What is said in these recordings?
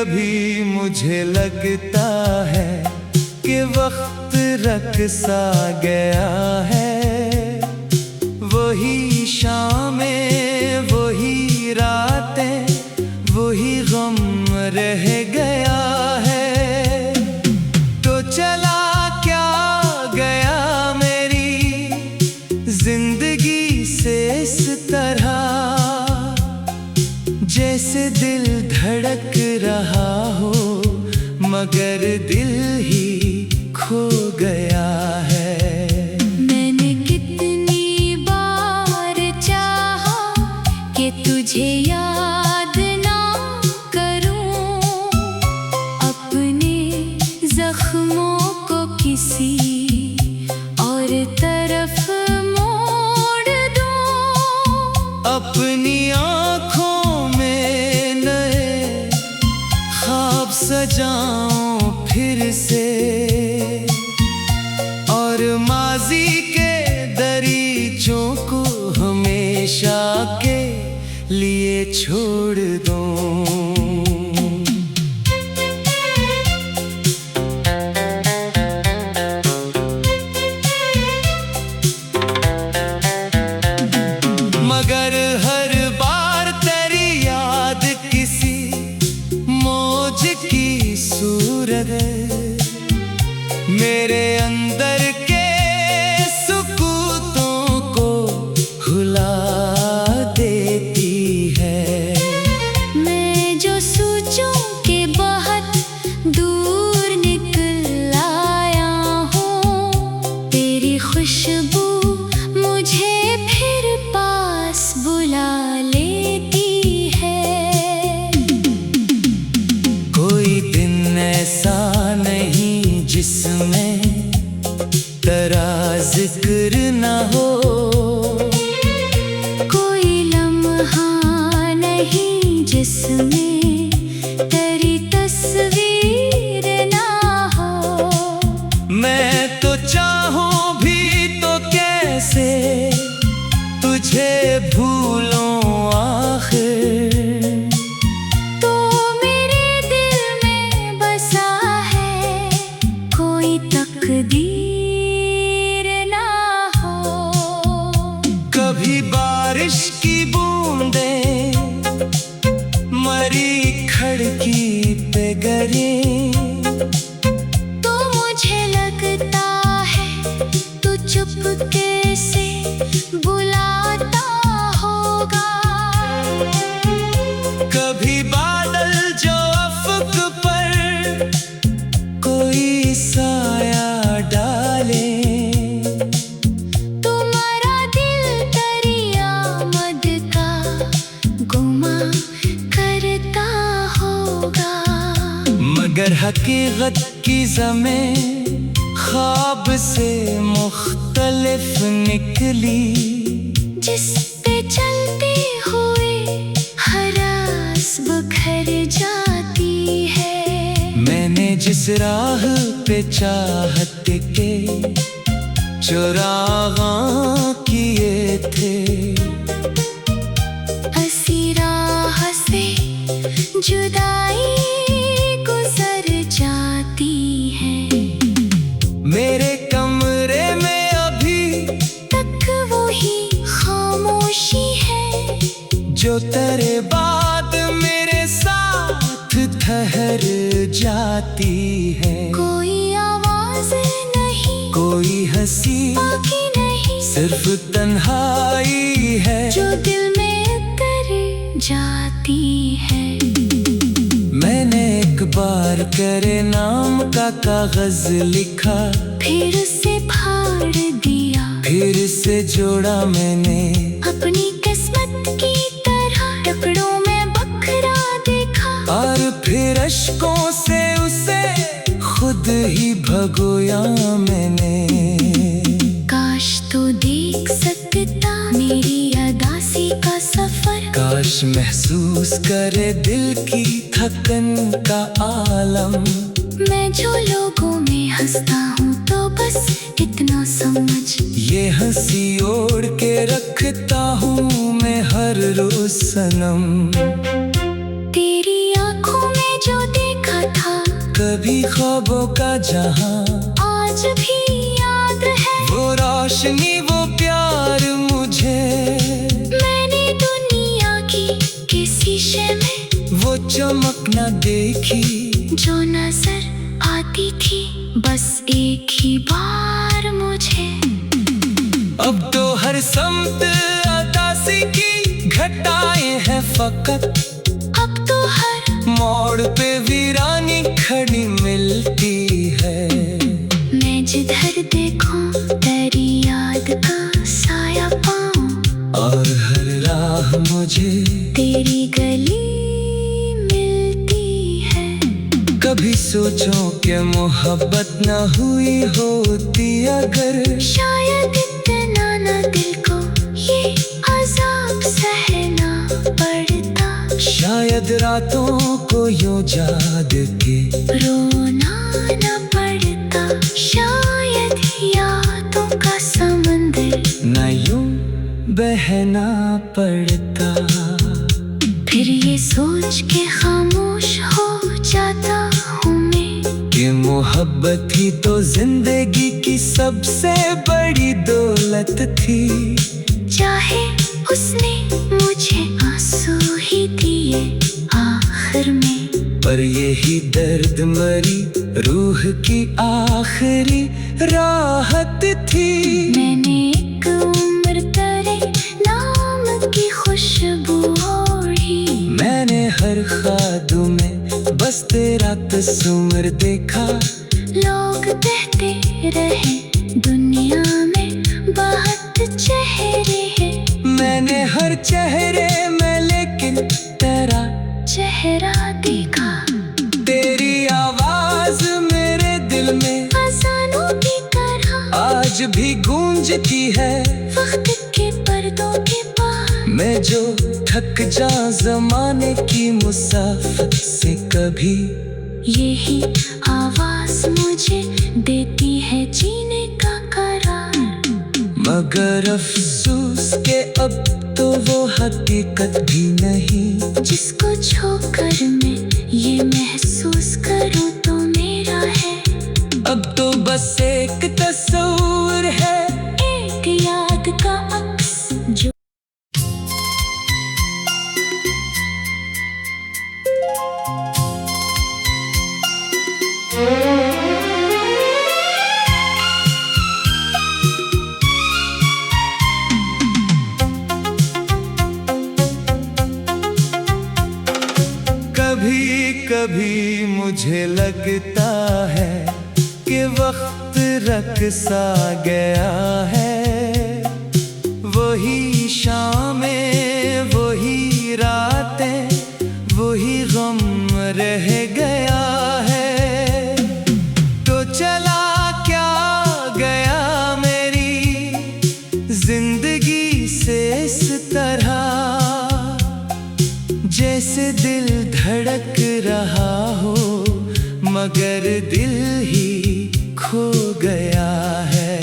कभी मुझे लगता है कि वक्त रक़्सा गया है। वही शामें, वही रातें, वही गम रह गया है। तो चला क्या गया मेरी जिंदगी से इस तरह, जैसे दिल धड़क रहा हो मगर दिल ही खो गया है। मैंने कितनी बार चाहा कि तुझे याद ना करूं, अपने जख्मों को किसी और तरफ मोड़ दूं। अपनी आँखों में नए ख्वाब सजाऊं फिर से, और माजी के दरीचों को हमेशा के लिए छोड़ दूं। मगर हर बार तेरी याद किसी मौज की सूरत मेरे अंदर के सुकूतों को भुला देती है। मैं जो सोचूं कि बहुत दूर निकल आया हूँ, तेरी खुशबू मुझे फिर पास बुला लेती है। कोई दिन ऐसा नहीं जिसमें तेरा जिक्र न हो, कोई लम्हा नहीं जिसमें तेरी तस्वीर ना हो। मैं तो चाहूं भी तो कैसे तुझे भूलूं आखिर। तो मेरे दिल में बसा है कोई तकदीर ना हो। कभी बारिश की बूंदें मरी खिड़की पे गिरी, तो मुझे लगता है तू चुपके से बुलाता होगा। कभी बादल जो अफक पर कोई साया डाले, तुम्हारा दिल तेरी आमद का गुमा करता होगा। मगर हकीकत की ज़मीं ख्वाब से मुख्तलिफ निकली, जिस पे चलते हुए हरास बिखर जाती है। मैंने जिस राह पे चाहत के चुरागा किए थे, ऐसी राह से जुदाई गुजर जाती है। मेरे कमरे में अभी तक वही खामोशी है, जो तेरे बाद मेरे साथ ठहर जाती है। कोई आवाज नहीं, कोई हंसी बाकी नहीं, सिर्फ तन्हाई है जो दिल में कर जाती है। मैंने एक बार तेरे नाम का कागज लिखा, फिर उसे फाड़ दिया, फिर से जोड़ा मैंने अपनी किस्मत की तरह टुकड़ों में बखरा देखा, और फिर अश्कों से उसे खुद ही भगोया मैंने। काश तू देख सकता मेरी अदासी का सफर, काश महसूस करे दिल की थकन का आलम। मैं जो लोगों में हंसता हूँ तो बस इतना समझ, ये हंसी ओढ़ के रखता हूँ मैं हर रोज सनम। तेरी आंखों में जो देखा था, कभी ख्वाबों का जहां, आज भी याद है। वो रोशनी वो प्यार मुझे, मैंने दुनिया की किसी शीशे में वो चमक न देखी, जो नजर आती थी बस एक ही बार मुझे। अब तो हर समत अतासी की घटाएं हैं फकत, अब तो हर मोड़ पे वीरानी खड़ी मिलती है। मैं जिधर देखूं तेरी याद का साया पाऊं, और हर राह मुझे तेरी गली मिलती है। कभी सोचो कि मोहब्बत न हुई होती अगर, शायद इतना न दिल को ये अजाब सहना पड़ता, शायद रातों को यूं जाग के रोना न पड़ता, शायद यादों का समंदर न यूं बहना पड़ता। फिर ये सोच के खामोश हो जाता हूँ मैं, कि मोहब्बत ही तो जिंदगी की सबसे बड़ी दौलत थी। चाहे उसने मुझे आंसू ही दिए आखिर में, पर यही दर्द मरी रूह की आखिरी राहत थी। मैंने एक उम्र तेरे नाम की खुशबू ओढ़ी, मैंने हर ख्वाब में बस तेरा तस्वीर देखा। लोग कहते रहे दुनिया में बहुत चेहरे हैं, मैंने हर चेहरे में लेकिन तेरा चेहरा देखा। तेरी आवाज मेरे दिल में अज़ानों की तरह आज भी गूंजती है। वक्त के पर्दों के पार मैं जो थक जा जमाने की मुसाफत से, कभी यही आवाज मुझे देती है जीने का करार। मगर अफसोस के अब तो वो हकीकत भी नहीं, जिसको छोकर मैं ये महसूस करूं तो मेरा है। अब तो बस एक तस्वीर है, एक याद का अक्स जो कभी कभी मुझे लगता है कि वक्त रख सा गया है। वही शामें वही रातें वही गम रह गया है। तो चला क्या गया मेरी जिंदगी से इस तरह, जैसे दिल धड़क रहा हो मगर दिल ही खो गया है।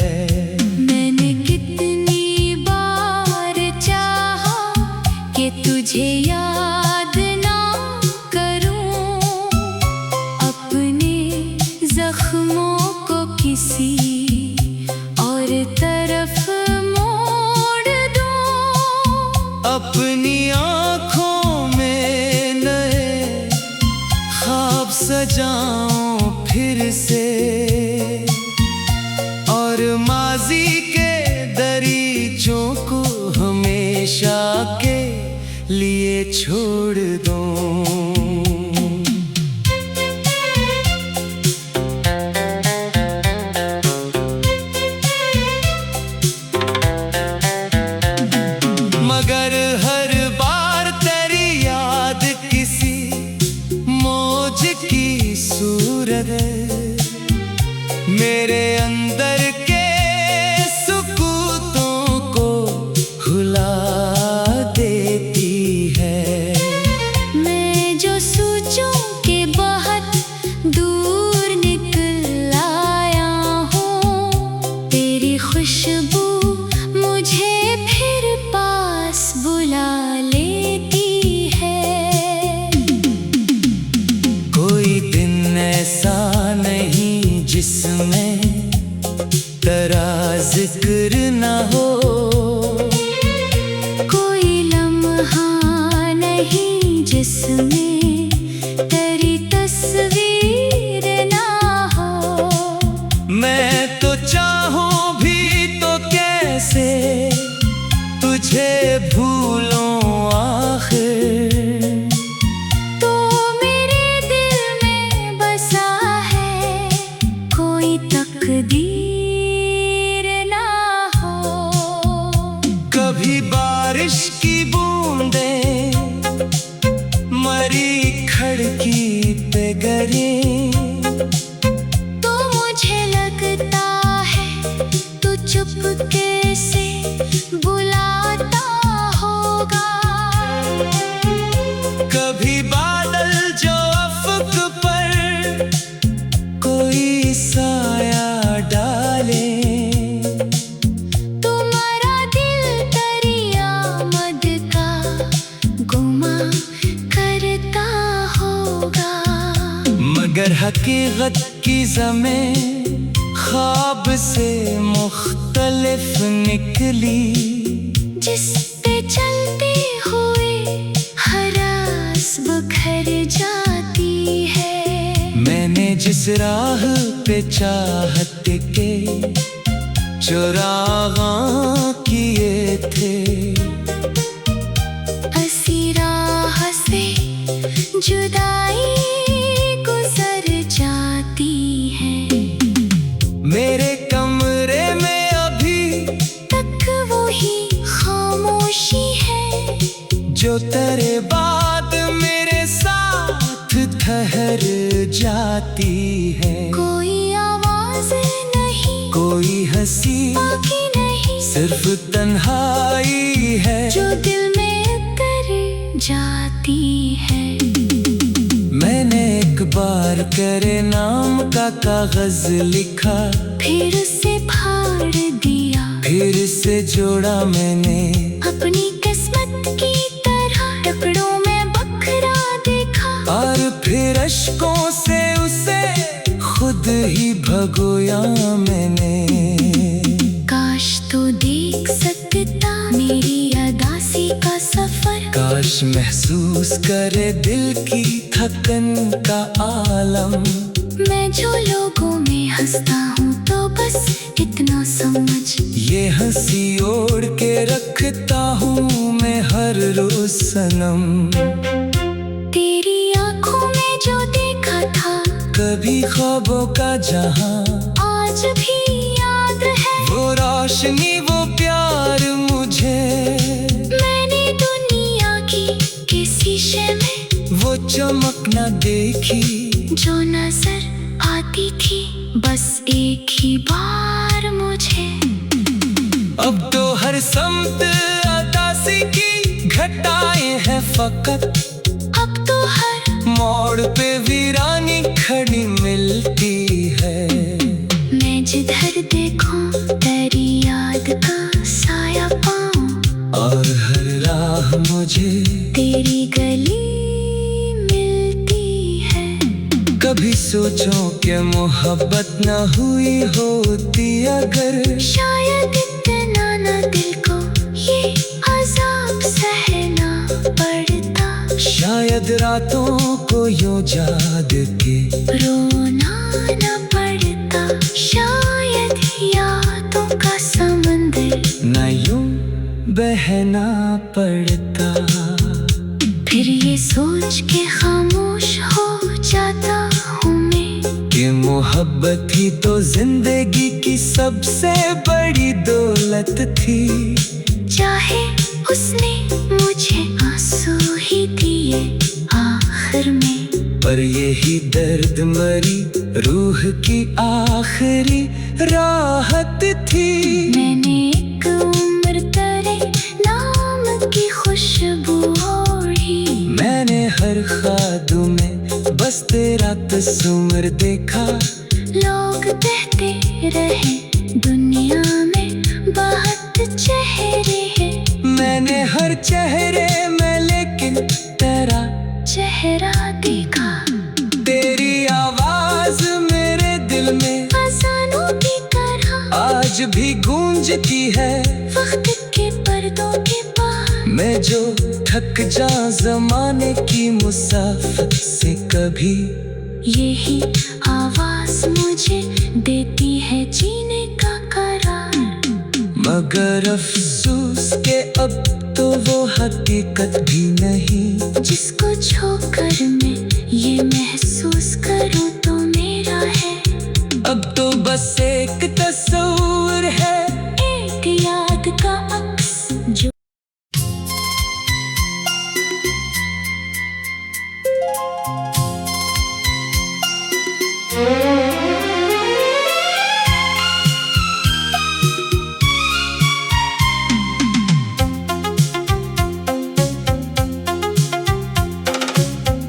मैंने कितनी बार चाहा कि तुझे याद ना करूं, अपने जख्मों को किसी और तरफ मोड़ दूं। अपनी आँखों में नए ख्वाब सजाऊं फिर से, और माजी के दरीचों को हमेशा के लिए छोड़ दूं। मगर हर बार तेरी याद किसी मौज की सूरत मेरे अंदर के सुकूतों को हुला देती है। मैं भूलों आखिर। तो मेरे दिल में बसा है, कोई तकदीर ना हो। कभी बारिश की बूंदें मरी खिड़की पे गिरी, तो मुझे लगता है तू चुपके से बुलाता होगा। कभी बादल जो अफक पर कोई साया डाले, तुम्हारा दिल दरिया मद का गुमा करता होगा। मगर हकीकत की ज़मीं ख्वाब से मुख्तलिफ निकली, जिस पे चलते हुए हर रास बिखर जाती है। मैंने जिस राह पे चाहत के चुरागा किए थे, ऐसी राह से जुदाई गुजर जाती है। मेरे कमरे में अभी तक वही खामोशी है, जो तेरे बाद मेरे साथ ठहर जाती है। कोई आवाज नहीं, कोई हंसी बाकी नहीं, सिर्फ तन्हाई है जो दिल में उतर जाती है। मैंने एक बार तेरे नाम का कागज लिखा, फिर उसे फाड़ दिया, फिर से जोड़ा मैंने अपनी किस्मत की तरह टुकड़ों में बखरा देखा। और फिर अश्कों से उसे खुद ही भगोया मैंने। काश तू देख सकता मेरी अदासी का सफर, काश महसूस करे दिल की थकन का आलम। मैं जो लोगों में हंसता हूँ तो बस इतना समझ, ये हंसी ओढ़ के रखता हूँ मैं हर रोज सनम। तेरी आंखों में जो देखा था कभी ख्वाबों का जहां, आज भी याद है। वो रोशनी वो प्यार मुझे, मैंने दुनिया की किसी शीशे में वो चमक न देखी, जो नजर आती थी बस एक ही बार मुझे। अब तो हर समत अदासी की घटाएं हैं फकत, अब तो हर मोड़ पे वीरानी खड़ी मिलती है। मैं जिधर देखूं तेरी याद का साया पाऊं, और हर राह मुझे तेरी गली मिलती है। कभी सोचो कि मोहब्बत न हुई होती अगर, शायद इतना न दिल को ये अजाब सहना पड़ता, शायद रातों को यूं जाग के रोना न पड़ता, शायद यादों का समंदर न यूं बहना पड़ता। फिर ये सोच के खामोश हो जाता हूँ मैं, कि मोहब्बत ही तो जिंदगी की सबसे बड़ी दौलत थी। चाहे उसने मुझे आंसू ही दिए आखिर में, पर यही दर्द मरी रूह की आखिरी राहत थी। मैंने एक उम्र तेरे नाम की खुशबू ओढ़ी, मैंने हर ख्वाब में बस तेरा तस्वीर देखा। लोग कहते रहे दुनिया में बहुत चेहरे हैं, मैंने हर चेहरे में लेकिन तेरा चेहरा देखा। तेरी आवाज मेरे दिल में अज़ानों की तरह आज भी गूंजती है। वक्त के पर्दों के पार मैं जो थक जा जमाने की मुसाफत से कभी, यही आवाज मुझे देती है जीने का करार। मगर अफसोस के अब तो वो हकीकत भी नहीं। जिसको छोकर मैं ये महसूस करूं तो मेरा है। अब तो बस एक तस्वीर है, एक याद का अक्स जो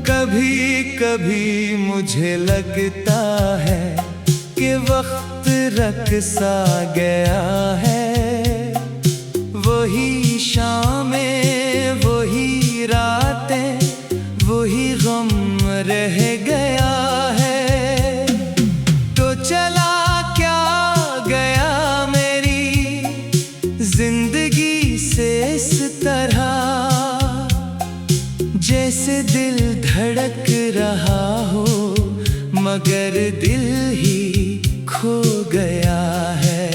कभी कभी मुझे लगता है कि वक्त रख सा गया है। वही शामें, वही रातें, वही गम रह गया है। तो चला क्या गया मेरी जिंदगी से इस तरह, जैसे दिल धड़क रहा हो मगर दिल ही खो गया है।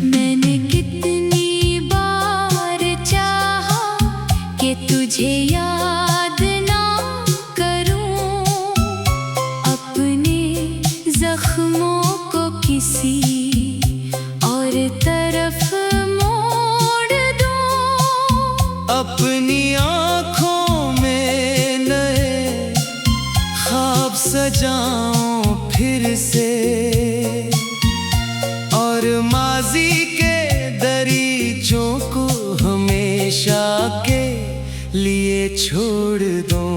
मैंने कितनी बार चाहा कि तुझे याद ना करूं, अपने जख्मों को किसी और तरफ मोड़ दूं। अपनी आँखों में नए ख्वाब सजाऊं फिर से, और माजी के दरीचों को हमेशा के लिए छोड़ दूं।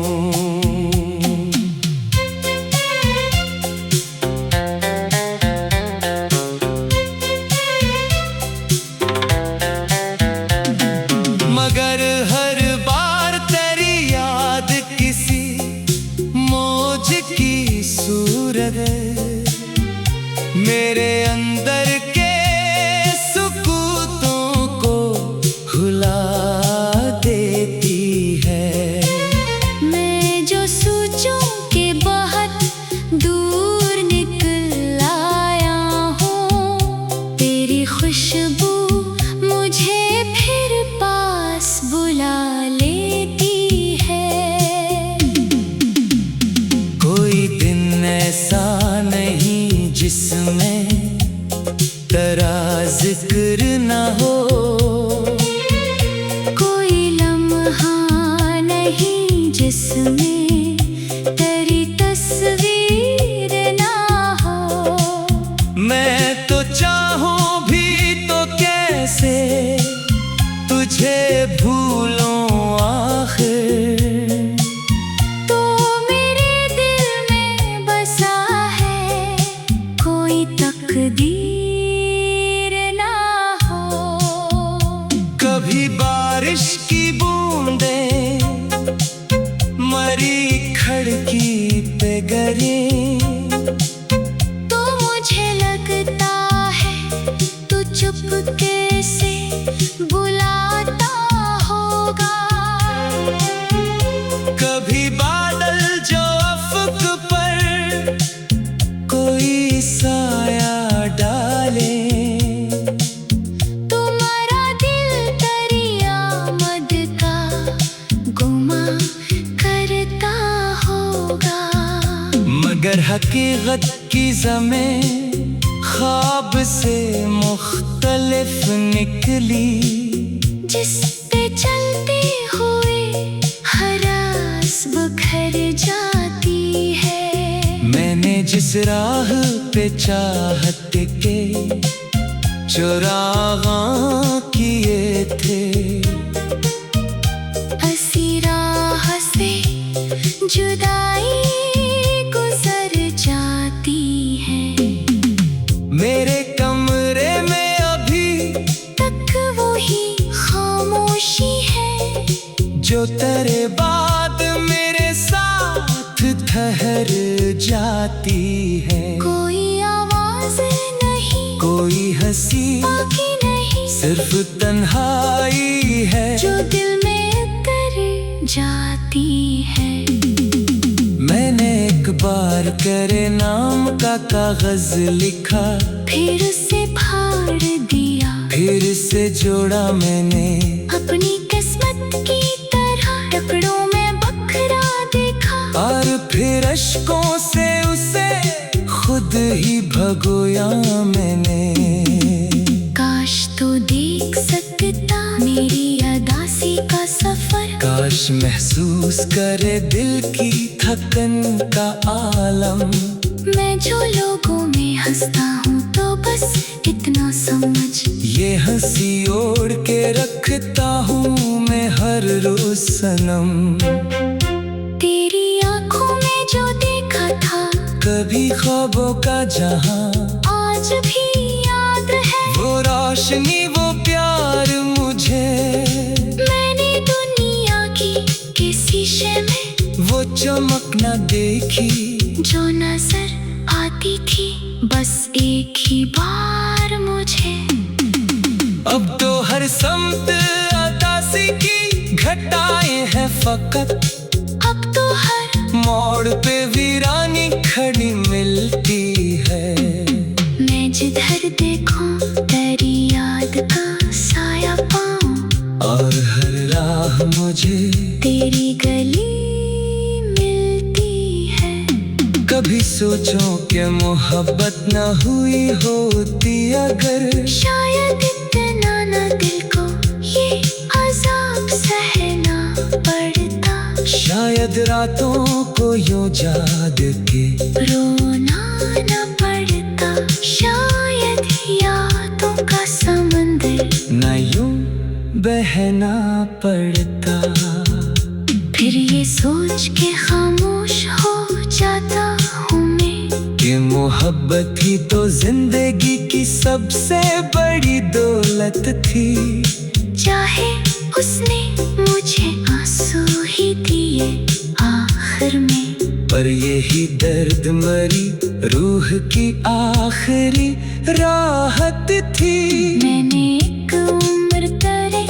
मगर हर बार तेरी याद किसी मौज की सूरत मेरे अंदर के सुकूतों को हुला देती है। मैं जो सोचूं कि बहुत दूर निकल आया हूँ, तेरी खुशबू मुझे फिर पास बुला लेती है। कोई दिन ऐसा नहीं जिसमें तेरा जिक्र न हो, कोई लम्हा नहीं जिसमें तेरी तस्वीर ना हो। मैं तो चाहूं भी तो कैसे तुझे भूलूं आखिर। तो मेरे दिल में बसा है कोई तकदीर ना हो। कभी बारिश की बूंदें मरी खिड़की पे गिरी, तो मुझे लगता है तू चुपके से बुलाता होगा। कभी बादल जो अफक पर कोई साया डाले, तुम्हारा दिल तेरी आमद का गुमा करता होगा। मगर हकीकत की ज़मीं ख्वाब से मुख्तलिफ निकली, जिस पे चलते हुए हरास बिखर जाती है। मैंने जिस राह पे चाहत के चुरागा किए थे, ऐसी राह से जुदाई गुजर जाती है। मेरे कमरे में अभी तक वही खामोशी है, जो तेरे बाद मेरे साथ ठहर जाती है। कोई आवाज नहीं, कोई हंसी बाकी नहीं, सिर्फ तन्हाई है जो दिल में कर जाती है। मैंने एक बार तेरे नाम का कागज लिखा, फिर उसे फाड़ दिया, फिर से जोड़ा मैंने अपनी किस्मत भगोया मैंने। काश तो देख सकता मेरी अदासी का सफर, काश महसूस करे दिल की थकन का आलम। मैं जो लोगों में हंसता हूँ तो बस इतना समझ, ये हंसी ओढ़ के रखता हूँ मैं हर रोज सनम। तेरी आंखों में जो देखा था कभी ख्वाबों का जहां, आज भी याद है। वो रोशनी वो प्यार मुझे, मैंने दुनिया की किसी शीशे में वो चमक न देखी जो नजर आती थी बस एक ही बार मुझे। अब तो हर समत अदासी की घटाएं हैं फकत, अब तो हर मोड़ पे वीरानी खड़ी मिलती है। मैं जिधर देखूं तेरी याद का साया पाऊं, और हर राह मुझे तेरी गली मिलती है। कभी सोचो कि मोहब्बत न हुई होती अगर, शायद इतना ना दिल को ये अजाब सहना पड़ता, शायद रातों को यूं जाग के रोना न पड़ता, शायद यादों का समंदर न यूं बहना पड़ता। फिर ये सोच के खामोश हो जाता हूँ मैं कि मोहब्बत ही तो जिंदगी की सबसे बड़ी दौलत थी। चाहे उसने मुझे आंसू ही दिए आखिर में, पर यही दर्द मरी रूह की आखिरी राहत थी। मैंने एक उम्र तेरे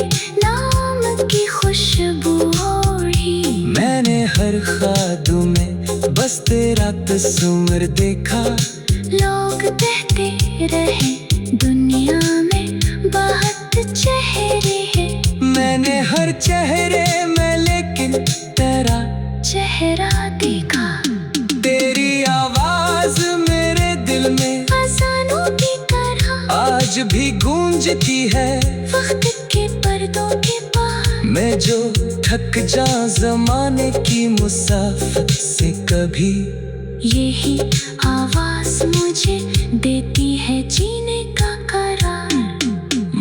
नाम की खुशबू ओढ़ी, मैंने हर ख्वाब में बस तेरा तस्वीर देखा। लोग कहते रहे दुनिया में बहुत चेहरे हैं, मैंने हर चेहरे में लेकिन तेरा चेहरा देखा। तेरी आवाज मेरे दिल में अज़ानों की तरह आज भी गूंजती है। वक्त के पर्दों के पार मैं जो थक जा जमाने की मुसाफत से कभी, यही आवाज मुझे देती है जीने का करार।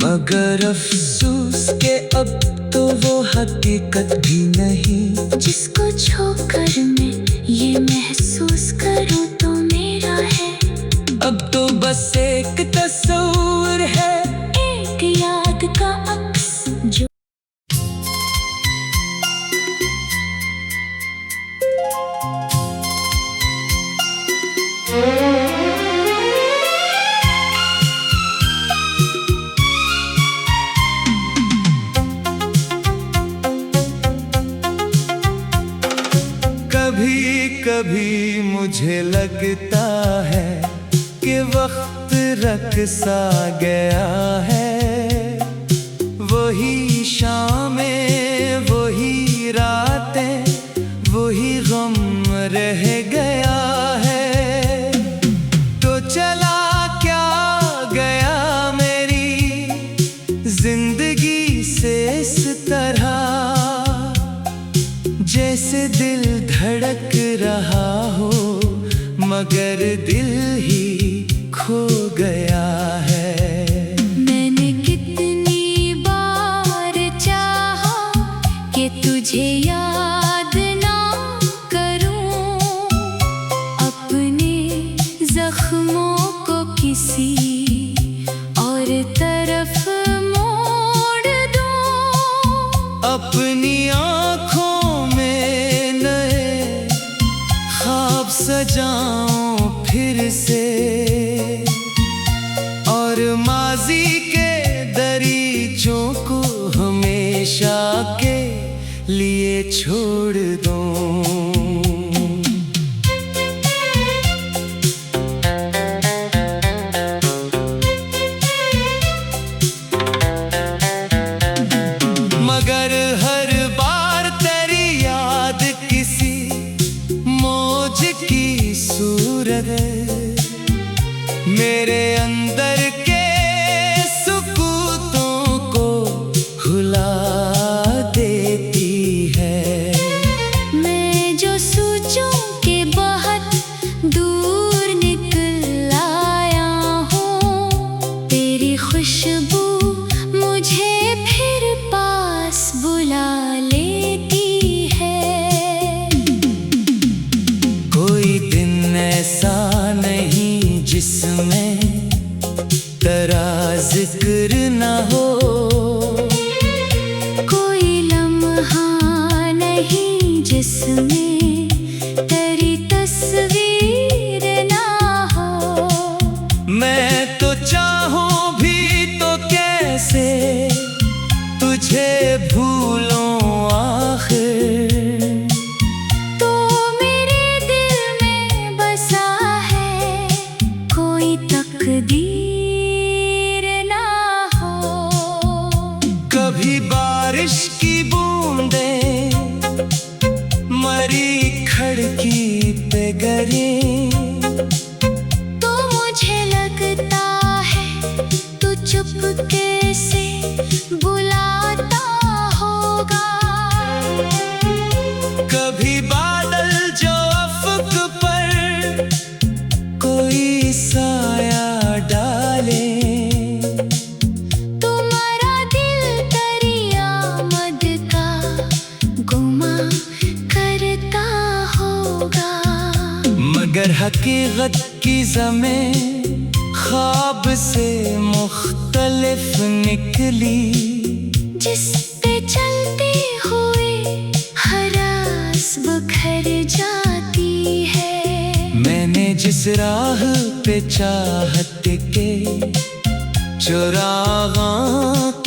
मगर अफसोस के अब तो वो हकीकत भी नहीं, जिसको छोकर मैं ये महसूस करूं तो मेरा है। अब तो बस एक तस्वीर है, एक याद का अक्स जो कभी कभी मुझे लगता है कि वक्त रख सा गया है। वही शामें वही रातें वही गम रह गया है। तो चला क्या गया मेरी जिंदगी से इस तरह, जैसे दिल धड़क रहा हो मगर दिल ही खो गया है। मैंने कितनी बार चाहा कि तुझे याद ना करूं, अपने जख्मों को किसी और तरफ मोड़ दूं। अपनी आँखों में नए ख्वाब सजाऊं फिर से, और माजी के दरीचों को हमेशा के लिए छोड़ दूं। मगर हर बार तेरी याद किसी मौज की सूरत मेरे अंदर के सुकूतों को हुला देती है। मैं जो सोचूं कि बहुत दूर निकल आया हूँ, तेरी खुशबू मुझे फिर पास बुला लेती है। कोई दिन ऐसा नहीं जिसमें तेरा जिक्र न हो, कोई लम्हा नहीं जिसमें तेरी तस्वीर ना हो। मैं तो चाहूं भी तो कैसे तुझे भूलूं आखिर। तो मेरे दिल में बसा है, कोई तकदीर ना हो। कभी बारिश की बूंदें मरी खिड़की पे गिरी, तो मुझे लगता है तू चुपके से बुलाता होगा। कभी बादल जो अफक पर कोई साया डाले, तुम्हारा दिल तेरी आमद का गुमा करता होगा। मगर हकीकत की ज़मीं ख्वाब से मुख्तलिफ निकली, जिस पे चलते हुए हर आस बिखर जाती है। मैंने जिस राह पे चाहत के चुरागा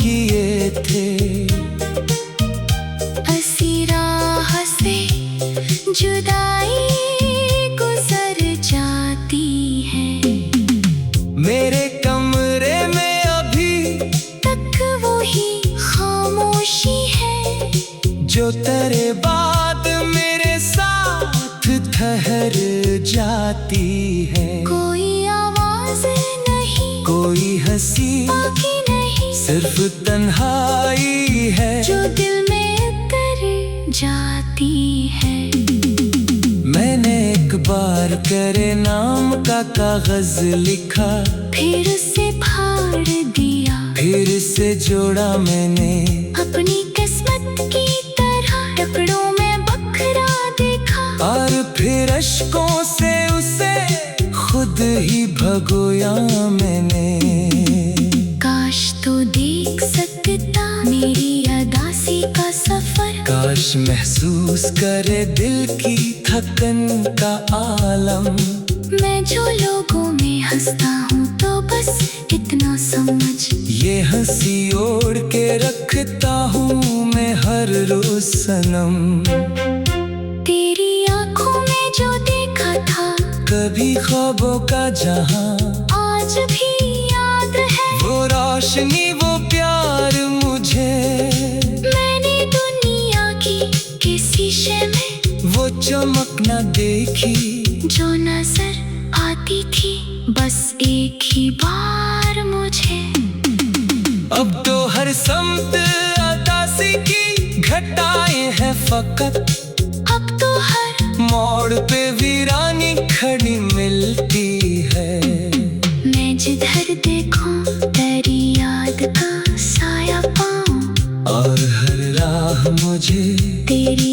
किए थे, ऐसी राह से जुदाई गुजर जाती है। मेरे कमरे में अभी तक वही खामोशी है, जो तेरे बाद मेरे साथ ठहर जाती है। कोई आवाज नहीं, कोई हंसी बाकी नहीं, सिर्फ तन्हाई है जो दिल में कर जाती है। मैंने एक बार तेरे नाम का कागज लिखा, फिर उसे फाड़ दिया, फिर से जोड़ा मैंने अपनी किस्मत की तरह टुकड़ों में बखरा देखा। और फिर अश्कों से उसे खुद ही भगोया मैंने। काश तो देख सकता मेरी अदासी का सफर, काश महसूस करे दिल की थकन का आलम। मैं जो लोगों में हंसता हूँ तो बस इतना समझ, ये हंसी ओढ़ के रखता हूँ मैं हर रोज सनम। तेरी आंखों में जो देखा था कभी ख्वाबों का जहां, आज भी याद है। वो रोशनी वो प्यार मुझे, मैंने दुनिया की किसी शे में वो चमक न देखी, जो नजर आती थी बस एक ही बार मुझे। अब तो हर समत अदासी की घटाएं हैं फकत, अब तो हर मोड़ पे वीरानी खड़ी मिलती है। मैं जिधर देखूं तेरी याद का साया पाऊं, और हर राह मुझे तेरी